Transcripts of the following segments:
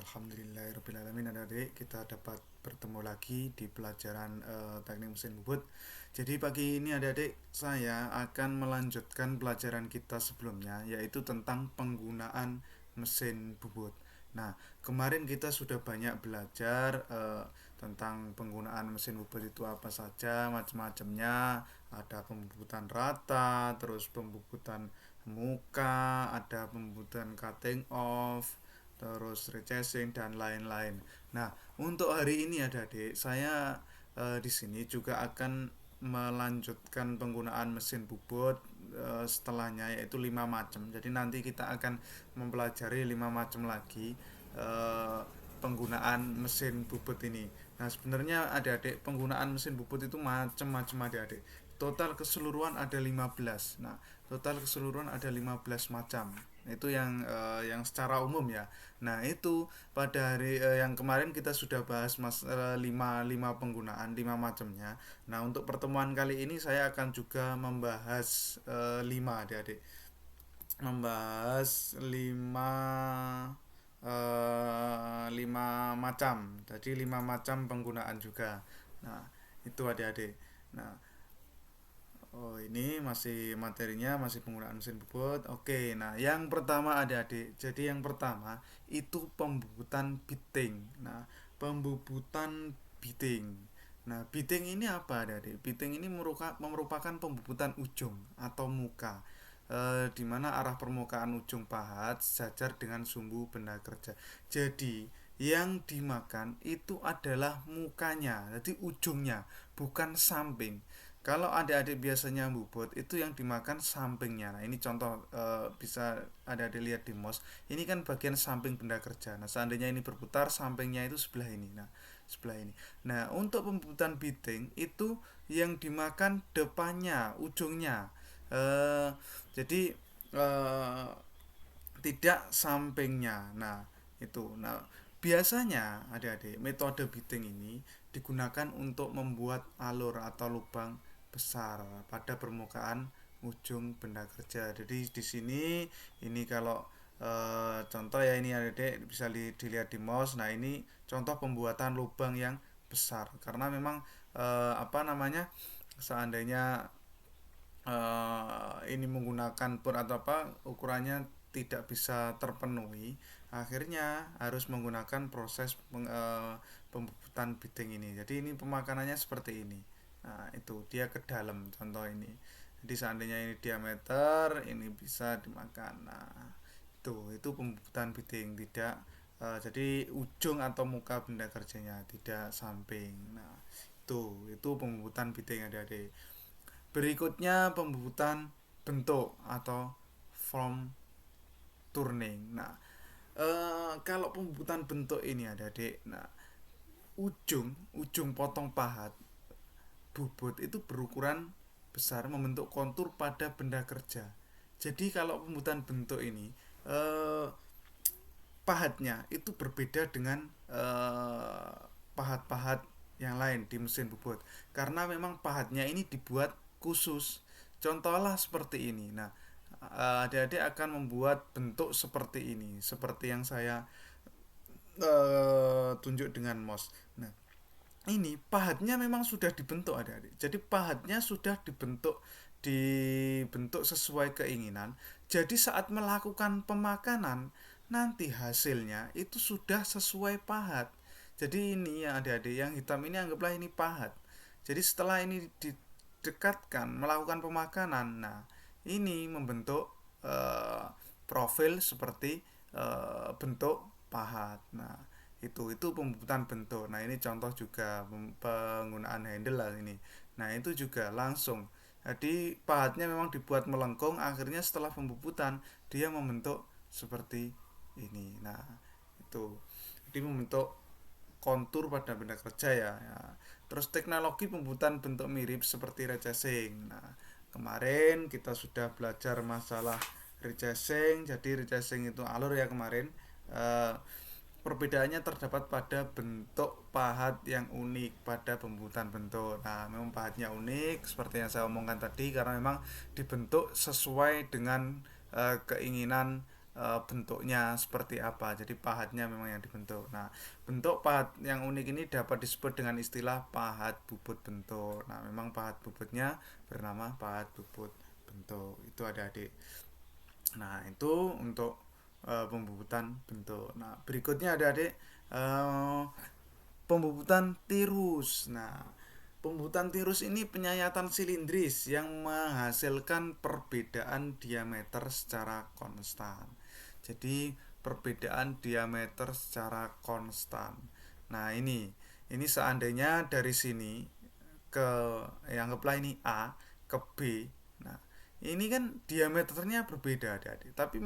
Alhamdulillahirrahmanirrahim. Adik-adik, kita dapat bertemu lagi di pelajaran teknik mesin bubut. Jadi pagi ini adik-adik, saya akan melanjutkan pelajaran kita sebelumnya, yaitu tentang penggunaan mesin bubut. Nah, kemarin kita sudah banyak belajar tentang penggunaan mesin bubut itu apa saja, macam-macamnya. Ada pembubutan rata, terus pembubutan muka, ada pembubutan cutting off, terus recessing dan lain-lain. Nah, untuk hari ini adik-adik, saya di sini juga akan melanjutkan penggunaan mesin bubut setelahnya, yaitu 5 macam. Jadi nanti kita akan mempelajari 5 macam lagi eh, penggunaan mesin bubut ini. Nah, sebenarnya adik-adik, penggunaan mesin bubut itu macam-macam adik-adik. Total keseluruhan ada 15. Nah, total keseluruhan ada 15 macam. Itu yang secara umum ya. Nah, itu pada hari yang kemarin kita sudah bahas 5 penggunaan, 5 macamnya. Nah, untuk pertemuan kali ini saya akan juga membahas 5 Adik-adik. Membahas 5 macam. Jadi 5 macam penggunaan juga. Nah, itu Adik-adik. Nah, oh, ini masih materinya masih penggunaan mesin bubut. Oke, nah yang pertama adik-adik. Jadi yang pertama itu pembubutan bitting. Nah, pembubutan bitting. Nah, bitting ini apa adik-adik? Bitting ini merupakan pembubutan ujung atau muka. Di mana arah permukaan ujung pahat sejajar dengan sumbu benda kerja. Jadi yang dimakan itu adalah mukanya, jadi ujungnya, bukan samping. Kalau adik-adik biasanya bubut itu yang dimakan sampingnya. Nah, ini contoh bisa adik-adik lihat di mouse. Ini kan bagian samping benda kerja. Nah, seandainya ini berputar, sampingnya itu sebelah ini. Nah, sebelah ini. Nah, untuk pembubutan bitting itu yang dimakan depannya, ujungnya. Eh, jadi eh, tidak sampingnya. Nah, itu. Nah, biasanya adik-adik metode bitting ini digunakan untuk membuat alur atau lubang besar pada permukaan ujung benda kerja. Jadi di sini ini kalau contoh ya, ini adik-adik bisa dilihat di mouse. Nah, ini contoh pembuatan lubang yang besar karena memang apa namanya, seandainya ini menggunakan pur atau apa ukurannya tidak bisa terpenuhi, akhirnya harus menggunakan proses pembubutan bitting ini. Jadi ini pemakanannya seperti ini. Nah, itu dia ke dalam contoh ini. Jadi seandainya ini diameter, ini bisa dimakan. Nah, itu pembubutan bitting, tidak jadi ujung atau muka benda kerjanya, tidak samping. Nah, itu pembubutan bitting adik-adik. Berikutnya pembubutan bentuk atau form turning. Nah, kalau pembubutan bentuk ini adik-adik, nah ujung ujung potong pahat bubut itu berukuran besar membentuk kontur pada benda kerja. Jadi kalau pembubutan bentuk ini pahatnya itu berbeda dengan pahat-pahat yang lain di mesin bubut karena memang pahatnya ini dibuat khusus. Contohlah seperti ini. Nah, adik-adik akan membuat bentuk seperti ini, seperti yang saya tunjuk dengan mouse. Nah, ini pahatnya memang sudah dibentuk adik-adik. Jadi pahatnya sudah dibentuk sesuai keinginan. Jadi saat melakukan pemakanan nanti hasilnya itu sudah sesuai pahat. Jadi ini ya adik-adik, yang hitam ini anggaplah ini pahat. Jadi setelah ini didekatkan melakukan pemakanan, nah ini membentuk eh, profil seperti bentuk pahat. Nah, itu pembubutan bentuk. Nah, ini contoh juga penggunaan handle lah ini. Nah, itu juga langsung, jadi pahatnya memang dibuat melengkung, akhirnya setelah pembubutan dia membentuk seperti ini. Nah, itu jadi membentuk kontur pada benda kerja ya. Terus teknologi pembuatan bentuk mirip seperti recessing. Nah, kemarin kita sudah belajar masalah recessing. Jadi recessing itu alur ya kemarin. Eh, Perbedaannya terdapat pada bentuk pahat yang unik pada pembuatan bentuk. Nah, memang pahatnya unik seperti yang saya omongkan tadi karena memang dibentuk sesuai dengan keinginan bentuknya seperti apa. Jadi pahatnya memang yang dibentuk. Nah, bentuk pahat yang unik ini dapat disebut dengan istilah pahat bubut bentuk. Nah, memang pahat bubutnya bernama pahat bubut bentuk. Itu adik-adik. Nah, itu untuk pembubutan bentuk. Nah, berikutnya adik-adik, eh, pembubutan tirus. Nah, pembubutan tirus ini penyayatan silindris yang menghasilkan perbedaan diameter secara konstan. Jadi, perbedaan diameter secara konstan. Nah, ini seandainya dari sini ke, yang anggaplah ini A ke B. Nah, ini kan diameternya berbeda adik-adik, tapi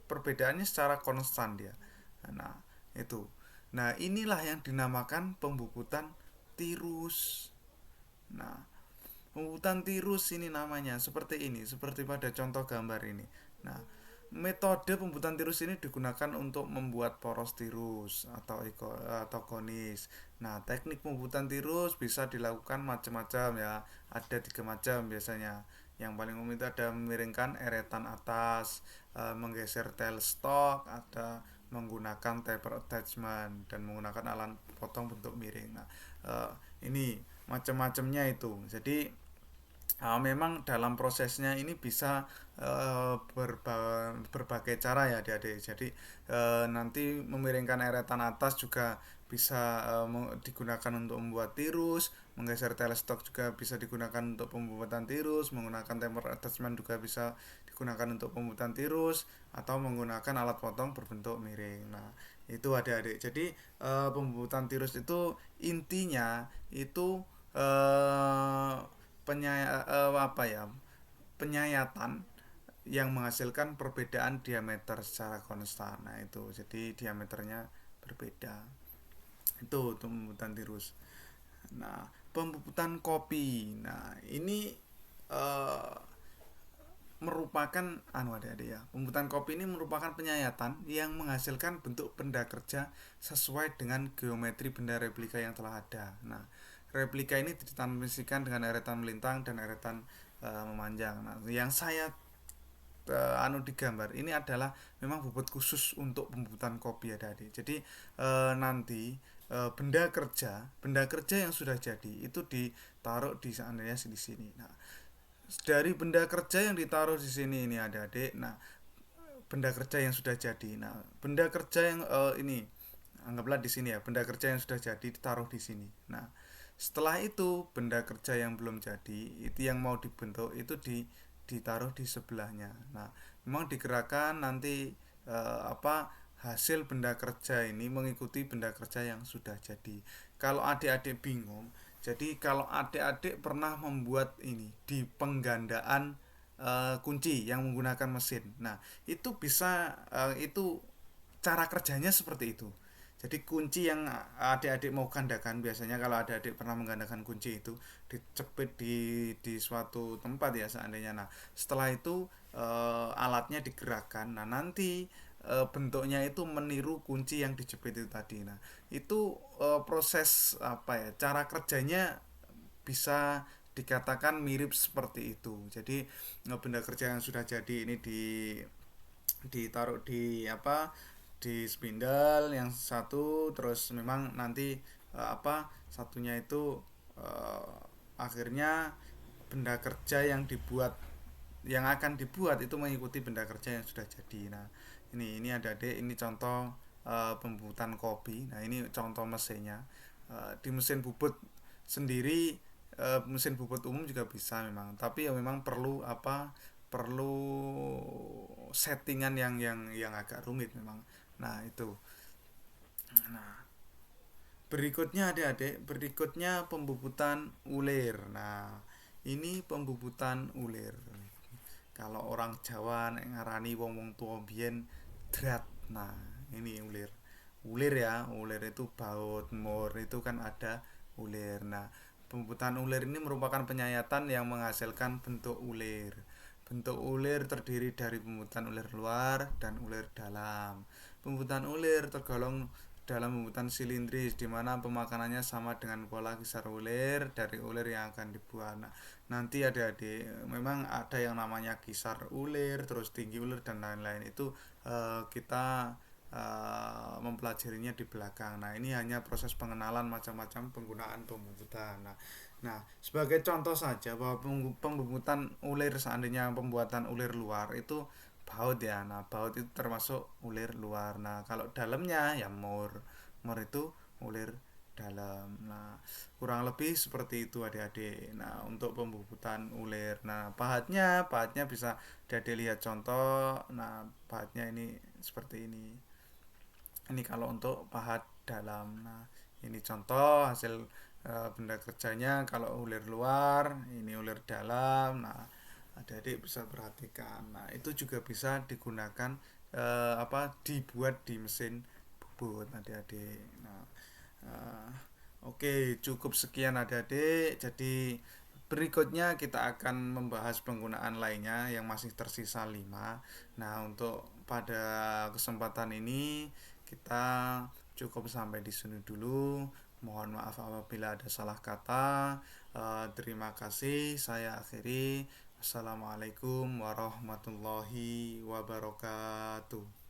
perbedaannya secara konstan dia. Nah, itu. Nah, inilah yang dinamakan pembubutan tirus. Nah, pembubutan tirus ini namanya seperti ini, seperti pada contoh gambar ini. Nah, metode pembubutan tirus ini digunakan untuk membuat poros tirus atau konis. Nah, teknik pembubutan tirus bisa dilakukan macam-macam ya. Ada 3 macam biasanya. Yang paling umum itu ada memiringkan eretan atas, menggeser tailstock, ada menggunakan taper attachment dan menggunakan alat potong bentuk miring. Nah, ini macam-macamnya itu. Jadi memang dalam prosesnya ini bisa berbagai cara ya adik-adik. Jadi nanti memiringkan eretan atas juga bisa digunakan untuk membuat tirus, menggeser telestok juga bisa digunakan untuk pembuatan tirus, menggunakan temper attachment juga bisa digunakan untuk pembuatan tirus, atau menggunakan alat potong berbentuk miring. Nah, itu adik-adik. Jadi pembuatan tirus itu intinya itu eh apa ya, penyayatan yang menghasilkan perbedaan diameter secara konstan. Nah, itu jadi diameternya berbeda. Itu pembubutan tirus. Nah, pembubutan kopi. Nah, ini eh, merupakan adik-adik ya. Pembubutan kopi ini merupakan penyayatan yang menghasilkan bentuk benda kerja sesuai dengan geometri benda replika yang telah ada. Nah, replika ini ditransmisikan dengan eretan melintang dan eretan memanjang. Nah, yang saya digambar ini adalah memang bobot khusus untuk pembubutan kopi adik-adik. Jadi nanti benda kerja yang sudah jadi itu ditaruh di seandainya di sini. Nah, dari benda kerja yang ditaruh di sini ini adik-adik. Nah, benda kerja yang sudah jadi. Nah, benda kerja yang ini anggaplah di sini ya, benda kerja yang sudah jadi ditaruh di sini. Nah, setelah itu benda kerja yang belum jadi itu yang mau dibentuk itu ditaruh di sebelahnya. Nah, memang digerakkan nanti hasil benda kerja ini mengikuti benda kerja yang sudah jadi. Kalau adik-adik bingung, jadi kalau adik-adik pernah membuat ini di penggandaan kunci yang menggunakan mesin. Nah, itu bisa itu cara kerjanya seperti itu. Jadi kunci yang adik-adik mau gandakan, biasanya kalau adik-adik pernah menggandakan kunci itu dicepit di suatu tempat ya seandainya. Nah, setelah itu alatnya digerakkan. Nah, nanti bentuknya itu meniru kunci yang dijepit itu tadi. Nah, itu proses apa ya? Cara kerjanya bisa dikatakan mirip seperti itu. Jadi benda kerja yang sudah jadi ini ditaruh di apa, di spindle yang satu, terus memang nanti satunya itu eh, akhirnya benda kerja yang akan dibuat itu mengikuti benda kerja yang sudah jadi. Nah, ini ada adik, ini contoh pembuatan kopi. Nah, ini contoh mesinnya. Di mesin bubut sendiri, mesin bubut umum juga bisa memang, tapi ya memang perlu settingan yang agak rumit memang. Nah, itu. Nah, berikutnya adik-adik, berikutnya pembubutan ulir. Nah, ini pembubutan ulir. Kalau orang Jawa ngarani wong-wong tua biyen drat. Nah, ini ulir. Ulir ya, ulir itu baut, mur itu kan ada ulir. Nah, pembubutan ulir ini merupakan penyayatan yang menghasilkan bentuk ulir. Bentuk ulir terdiri dari pembubutan ulir luar dan ulir dalam. Pembubutan ulir tergolong dalam pembuatan silindris di mana pemakanannya sama dengan pola kisar ulir dari ulir yang akan dibuat. Nah, nanti adik-adik memang ada yang namanya kisar ulir, terus tinggi ulir dan lain-lain itu kita mempelajarinya di belakang. Nah, ini hanya proses pengenalan macam-macam penggunaan pembubutan. Nah, sebagai contoh saja bahwa pembubutan ulir seandainya pembuatan ulir luar itu baut ya. Nah, baut itu termasuk ulir luar. Nah, kalau dalamnya ya mur. Mur itu ulir dalam. Nah, kurang lebih seperti itu adik-adik. Nah, untuk pembubutan ulir. Nah, pahatnya bisa adik lihat contoh. Nah, pahatnya ini seperti ini. Ini kalau untuk pahat dalam. Nah, ini contoh hasil benda kerjanya kalau ulir luar, ini ulir dalam. Nah, adik-adik bisa perhatikan. Nah, itu juga bisa digunakan dibuat di mesin bubut adik-adik. Nah, eh, oke, cukup sekian adik-adik. Jadi berikutnya kita akan membahas penggunaan lainnya yang masih tersisa 5. Nah, untuk pada kesempatan ini kita cukup sampai di sini dulu. Mohon maaf apabila ada salah kata. Terima kasih. Saya akhiri. Assalamualaikum warahmatullahi wabarakatuh.